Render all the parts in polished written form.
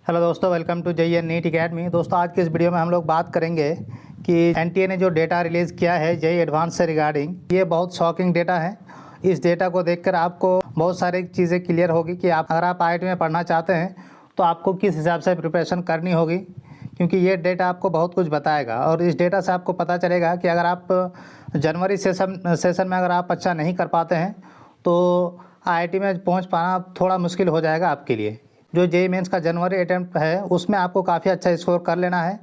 Hello दोस्तों, welcome to JEE NEET academy. दोस्तों, आज की इस वीडियो में हम लोग बात करेंगे कि NTA ने जो डेटा रिलीज़ किया है JEE एडवांस से रिगार्डिंग, ये बहुत शॉकिंग डेटा है। इस डेटा को देखकर आपको बहुत सारी चीज़ें क्लियर होगी कि अगर आप IIT में पढ़ना चाहते हैं तो आपको किस हिसाब से प्रिपरेशन करनी होगी, क्योंकि ये डेटा आपको बहुत कुछ बताएगा। और इस डेटा से आपको पता चलेगा कि अगर आप जनवरी सेशन में अगर आप अच्छा नहीं कर पाते हैं तो IIT में पहुँच पाना थोड़ा मुश्किल हो जाएगा आपके लिए। जो JEE मेंस का जनवरी अटेम्प्ट है उसमें आपको काफ़ी अच्छा स्कोर कर लेना है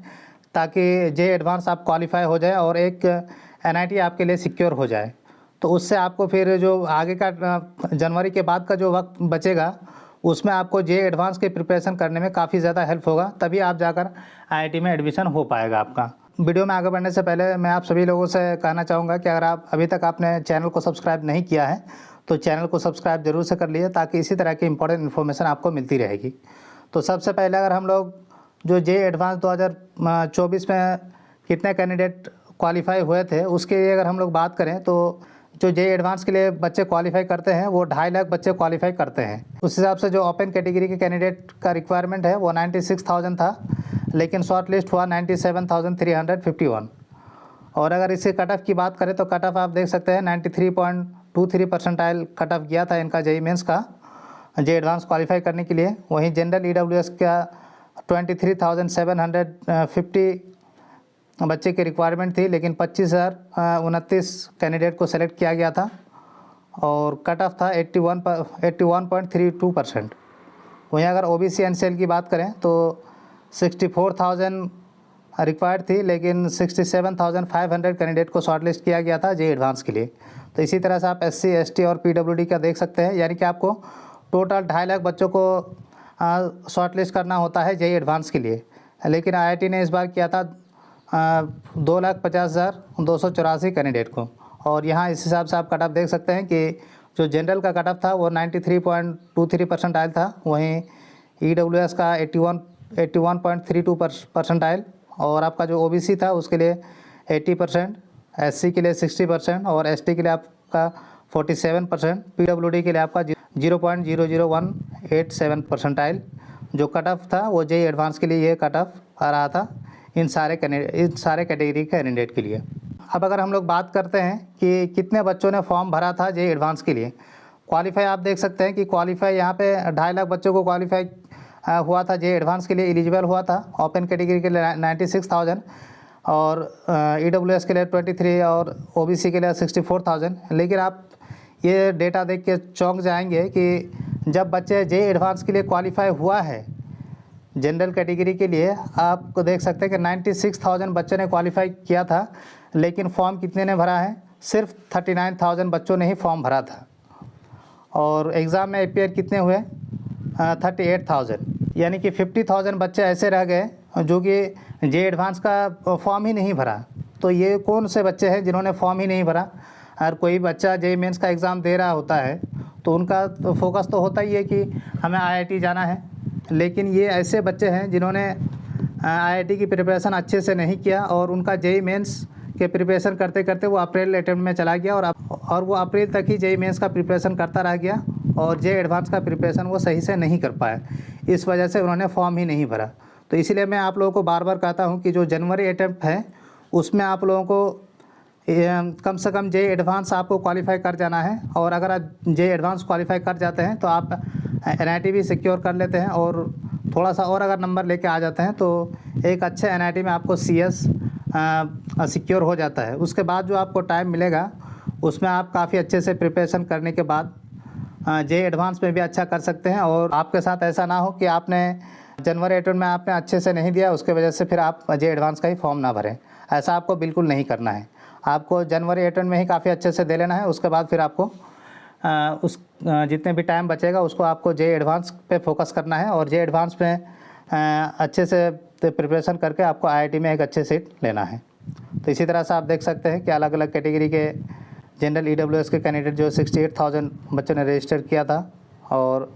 ताकि JEE एडवांस आप क्वालिफाई हो जाए और एक NIT आपके लिए सिक्योर हो जाए। तो उससे आपको फिर जो आगे का जनवरी के बाद का जो वक्त बचेगा उसमें आपको JEE एडवांस की प्रिपरेशन करने में काफ़ी ज़्यादा हेल्प होगा, तभी आप जाकर IIT में एडमिशन हो पाएगा आपका। वीडियो में आगे बढ़ने से पहले मैं आप सभी लोगों से कहना चाहूँगा कि अगर आप अभी तक आपने चैनल को सब्सक्राइब नहीं किया है तो चैनल को सब्सक्राइब जरूर से कर लीजिए ताकि इसी तरह की इंपॉर्टेंट इन्फॉर्मेशन आपको मिलती रहेगी। तो सबसे पहले अगर हम लोग जो JEE एडवांस 2024 में कितने कैंडिडेट क्वालिफाई हुए थे उसके लिए अगर हम लोग बात करें तो जो JEE एडवांस के लिए बच्चे क्वालिफाई करते हैं वो 2.5 लाख बच्चे क्वालिफाई करते हैं। उस हिसाब से जो ओपन कैटेगरी के कैंडिडेट का रिक्वायरमेंट है वो 96,000 था, लेकिन शॉर्ट लिस्ट हुआ 97,351। और अगर इसके कट ऑफ की बात करें तो कट ऑफ आप देख सकते हैं 93.23 परसेंटाइल कट ऑफ गया था इनका JEE मेंस का JEE एडवांस क्वालिफाई करने के लिए। वहीं जनरल EWS का 23,750 बच्चे की रिक्वायरमेंट थी, लेकिन 25,029 कैंडिडेट को सेलेक्ट किया गया था और कट ऑफ था 81.32%। वहीं अगर OBC NCL की बात करें तो 64,000 रिक्वायर्ड थी, लेकिन 67,500 कैंडिडेट को शॉर्टलिस्ट किया गया था JEE एडवांस के लिए। तो इसी तरह से आप SC ST और PWD का देख सकते हैं, यानी कि आपको टोटल 2.5 लाख बच्चों को शॉर्टलिस्ट करना होता है JEE एडवांस के लिए, लेकिन IIT ने इस बार किया था 2,50,284 कैंडिडेट को। और यहाँ इस हिसाब से आप कट ऑफ देख सकते हैं कि जो जनरल का कट ऑफ था वो 93.23 परसेंटाइल था, वहीं EWS का 81.32 परसेंटाइल, और आपका जो OBC था उसके लिए 80%, SC के लिए 60% और ST के लिए आपका 47%, PWD के लिए आपका 0.00187 परसेंटाइल जो कट ऑफ था वो JEE एडवांस के लिए ये कट ऑफ आ रहा था इन सारे कैटेगरी के कैंडिडेट के लिए। अब अगर हम लोग बात करते हैं कि कितने बच्चों ने फॉर्म भरा था JEE एडवांस के लिए, क्वालिफाई आप देख सकते हैं कि क्वालिफाई यहाँ पे 2.5 लाख बच्चों को क्वालिफाई हुआ था JEE एडवांस के लिए एलिजिबल हुआ था। ओपन कैटेगरी के लिए 96,000 और EWS के लिए 23 और OBC के लिए 64,000। लेकिन आप ये डेटा देख के चौंक जाएंगे कि जब बच्चे JEE एडवांस के लिए क्वालिफाई हुआ है जनरल कैटेगरी के लिए, आपको देख सकते हैं कि 96,000 बच्चों ने क्वालिफाई किया था, लेकिन फॉर्म कितने ने भरा है? सिर्फ 39,000 बच्चों ने ही फॉर्म भरा था। और एग्ज़ाम में अपियर कितने हुए? 38,000, यानी कि 50,000 बच्चे ऐसे रह गए जो कि JEE एडवांस का फॉर्म ही नहीं भरा। तो ये कौन से बच्चे हैं जिन्होंने फॉर्म ही नहीं भरा? अगर कोई बच्चा JEE मेंस का एग्ज़ाम दे रहा होता है तो उनका तो फोकस तो होता ही है कि हमें IIT जाना है, लेकिन ये ऐसे बच्चे हैं जिन्होंने IIT की प्रिपरेशन अच्छे से नहीं किया और उनका JEE मेंस के प्रिपरेशन करते करते वो अप्रैल अटेम्प्ट में चला गया और वो अप्रैल तक ही JEE मेंस का प्रिपरेशन करता रह गया और JEE एडवांस का प्रिपरेशन वो सही से नहीं कर पाया। इस वजह से उन्होंने फॉर्म ही नहीं भरा। तो इसीलिए मैं आप लोगों को बार बार कहता हूँ कि जो जनवरी अटेम्प्ट है उसमें आप लोगों को कम से कम JEE एडवांस आपको क्वालिफाई कर जाना है। और अगर आप JEE एडवांस क्वालिफाई कर जाते हैं तो आप NIT भी सिक्योर कर लेते हैं और थोड़ा सा और अगर नंबर लेके आ जाते हैं तो एक अच्छे NIT में आपको CS सिक्योर हो जाता है। उसके बाद जो आपको टाइम मिलेगा उसमें आप काफ़ी अच्छे से प्रिपरेशन करने के बाद JEE एडवांस में भी अच्छा कर सकते हैं। और आपके साथ ऐसा ना हो कि आपने जनवरी अटेम्प्ट में आपने अच्छे से नहीं दिया, उसके वजह से फिर आप JEE एडवांस का ही फॉर्म ना भरें। ऐसा आपको बिल्कुल नहीं करना है। आपको जनवरी अटेम्प्ट में ही काफ़ी अच्छे से दे लेना है, उसके बाद फिर आपको जितने भी टाइम बचेगा उसको आपको JEE एडवांस पे फोकस करना है और JEE एडवांस में अच्छे से प्रिपरेशन करके आपको IIT में एक अच्छे सीट लेना है। तो इसी तरह से आप देख सकते हैं कि अलग अलग कैटेगरी के जनरल EWS के कैंडिडेट जो 68,000 बच्चों ने रजिस्टर किया था और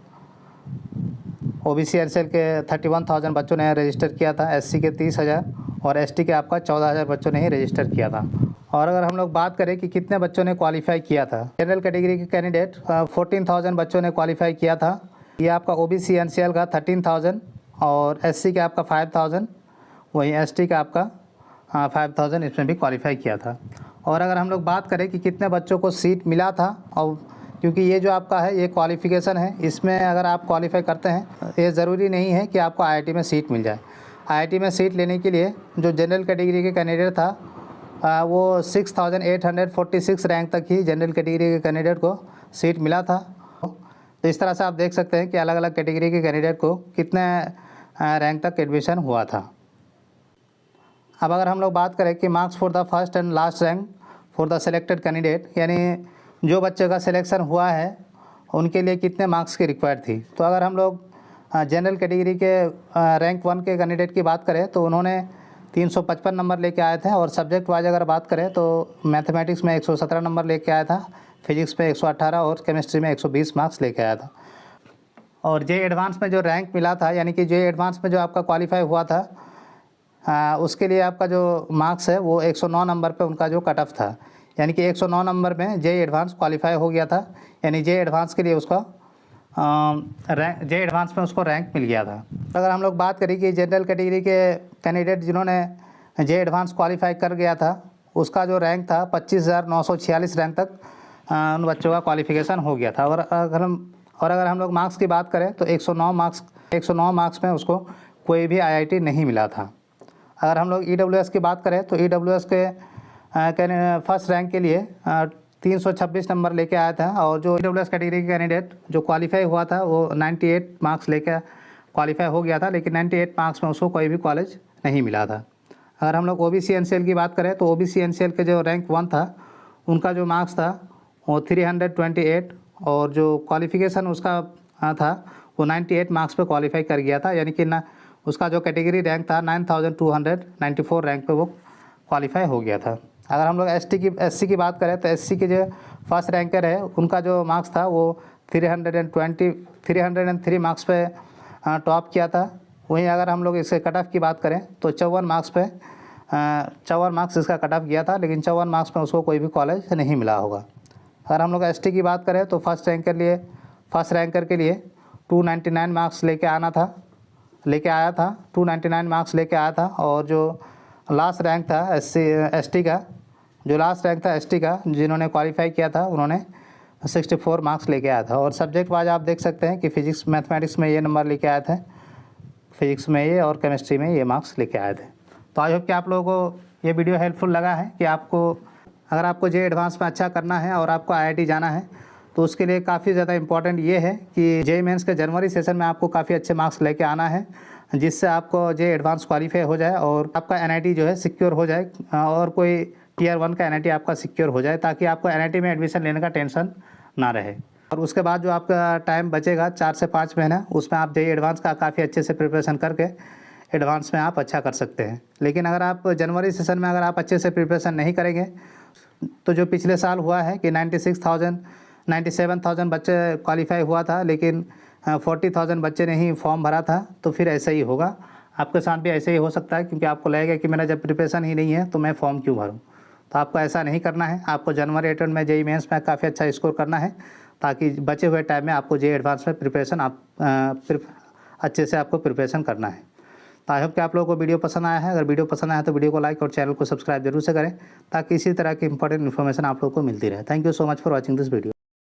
OBC NCL के 31,000 बच्चों ने रजिस्टर किया था, SC के 30,000 और ST के आपका 14,000 बच्चों ने ही रजिस्टर किया था। और अगर हम लोग बात करें कि कितने बच्चों ने क्वालिफाई किया था, जनरल कैटेगरी के कैंडिडेट 14,000 बच्चों ने क्वालिफाई किया था। ये आपका OBC NCL का 13,000 और SC का आपका 5000, वहीं ST का आपका 5000 इसमें भी क्वालिफाई किया था। और अगर हम लोग बात करें कि कितने बच्चों को सीट मिला था, और क्योंकि ये जो आपका है ये क्वालिफ़िकेशन है, इसमें अगर आप क्वालिफ़ाई करते हैं ये ज़रूरी नहीं है कि आपको IIT में सीट मिल जाए। IIT में सीट लेने के लिए जो जनरल कैटेगरी के कैंडिडेट था वो 6846 रैंक तक ही जनरल कैटेगरी के कैंडिडेट को सीट मिला था। तो इस तरह से आप देख सकते हैं कि अलग अलग कैटेगरी के कैंडिडेट को कितने रैंक तक एडमिशन हुआ था। अब अगर हम लोग बात करें कि marks for the first and last rank for the selected candidate, यानी जो बच्चे का सिलेक्शन हुआ है उनके लिए कितने मार्क्स की रिक्वायर्ड थी। तो अगर हम लोग जनरल कैटेगरी के रैंक 1 के कैंडिडेट की बात करें तो उन्होंने 355 नंबर लेके आए थे, और सब्जेक्ट वाइज अगर बात करें तो मैथमेटिक्स में 117 नंबर लेके आया था, फिजिक्स में 118 और केमिस्ट्री में 120 मार्क्स लेके आया था। और जे एडवांस में जो रैंक मिला था, यानी कि जे एडवांस में जो आपका क्वालिफाई हुआ था उसके लिए आपका जो मार्क्स है वो 109 नंबर पे उनका जो कट ऑफ था, यानी कि 109 नंबर में जे एडवांस क्वालिफाई हो गया था, यानी जे एडवांस के लिए उसका जे एडवांस में उसको रैंक मिल गया था। अगर हम लोग बात करें कि जनरल कैटेगरी के कैंडिडेट जिन्होंने जे एडवांस क्वालिफाई कर गया था उसका जो रैंक था 25,946 रैंक तक उन बच्चों का क्वालिफिकेशन हो गया था। और अगर हम लोग मार्क्स की बात करें तो 109 मार्क्स में उसको कोई भी IIT नहीं मिला था। अगर हम लोग EWS की बात करें तो EWS के फर्स्ट रैंक के लिए 326 नंबर लेके आया था, और जो EWS कैटेगरी के कैंडिडेट जो क्वालिफाई हुआ था वो 98 मार्क्स लेके क्वालिफाई हो गया था, लेकिन 98 मार्क्स में उसको कोई भी कॉलेज नहीं मिला था। अगर हम लोग OBC NCL की बात करें तो OBC NCL के जो रैंक 1 था उनका जो मार्क्स था वो 328, और जो क्वालिफिकेशन उसका था वो 98 मार्क्स पे क्वालिफाई कर गया था, यानी कि ना उसका जो कैटेगरी रैंक था 9294 रैंक पे वो क्वालिफाई हो गया था। अगर हम लोग SC की बात करें तो SC के जो फर्स्ट रैंकर है उनका जो मार्क्स था वो 303 मार्क्स पे टॉप किया था। वहीं अगर हम लोग इसके कट ऑफ की बात करें तो 54 मार्क्स इसका कट ऑफ गया था, लेकिन 54 मार्क्स में उसको कोई भी कॉलेज नहीं मिला होगा। अगर हम लोग ST की बात करें तो फर्स्ट रैंकर के लिए 299 मार्क्स लेके आया था 299 मार्क्स लेके आया था। और जो लास्ट रैंक था ST का जिन्होंने क्वालिफाई किया था उन्होंने 64 मार्क्स लेके आया था। और सब्जेक्ट वाइज आप देख सकते हैं कि फिजिक्स मैथमेटिक्स में ये नंबर लेके आए थे, फिजिक्स में ये और केमिस्ट्री में ये मार्क्स लेके आए थे। तो आई होप कि आप लोगों को ये वीडियो हेल्पफुल लगा है कि अगर आपको जे एडवांस में अच्छा करना है और आपको IIT जाना है तो उसके लिए काफ़ी ज़्यादा इंपॉर्टेंट ये है कि JEE मेंस के जनवरी सेशन में आपको काफ़ी अच्छे मार्क्स लेके आना है, जिससे आपको जे एडवांस क्वालिफाई हो जाए और आपका NIT जो है सिक्योर हो जाए, और कोई Tier 1 का NIT आपका सिक्योर हो जाए, ताकि आपको NIT में एडमिशन लेने का टेंशन ना रहे। और उसके बाद जो आपका टाइम बचेगा 4 से 5 महीना, उसमें आप JEE एडवांस का काफ़ी अच्छे से प्रिपरेशन करके एडवांस में आप अच्छा कर सकते हैं। लेकिन अगर आप जनवरी सेशन में अगर आप अच्छे से प्रिपरेशन नहीं करेंगे तो जो पिछले साल हुआ है कि 97,000 बच्चे क्वालिफाई हुआ था, लेकिन 40,000 बच्चे ने ही फॉर्म भरा था, तो फिर ऐसा ही होगा आपके साथ भी। ऐसे ही हो सकता है, क्योंकि आपको लगेगा कि मेरा जब प्रिपरेशन ही नहीं है तो मैं फॉर्म क्यों भरूं। तो आपको ऐसा नहीं करना है, आपको जनवरी 8 में JEE मेंस में काफ़ी अच्छा स्कोर करना है, ताकि बचे हुए टाइम में आपको JEE एडवांस में प्रिपरेशन अच्छे से आपको प्रिपरेशन करना है। तो आई होप कि आप लोगों को वीडियो पसंद आया है। अगर वीडियो पसंद आया तो वीडियो को लाइक और चैनल को सब्सक्राइब जरूर से करें, ताकि इसी तरह की इंपॉर्टेंट इन्फॉर्मेशन आप लोगों को मिलती रहे। Thank you so much for watching this video.